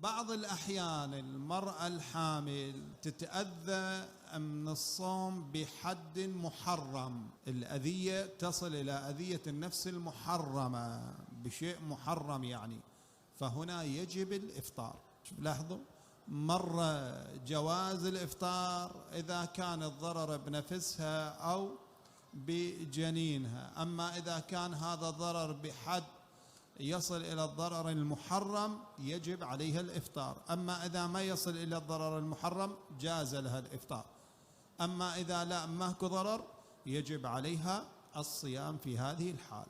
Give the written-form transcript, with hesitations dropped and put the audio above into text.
بعض الأحيان المرأة الحامل تتأذى من الصوم بحد محرم، الأذية تصل إلى أذية النفس المحرمة بشيء محرم يعني، فهنا يجب الإفطار. لاحظوا مرة جواز الإفطار إذا كان الضرر بنفسها أو بجنينها، أما إذا كان هذا الضرر بحد يصل إلى الضرر المحرم يجب عليها الإفطار، أما إذا ما يصل إلى الضرر المحرم جاز لها الإفطار، أما إذا لا ماكو ضرر يجب عليها الصيام في هذه الحال.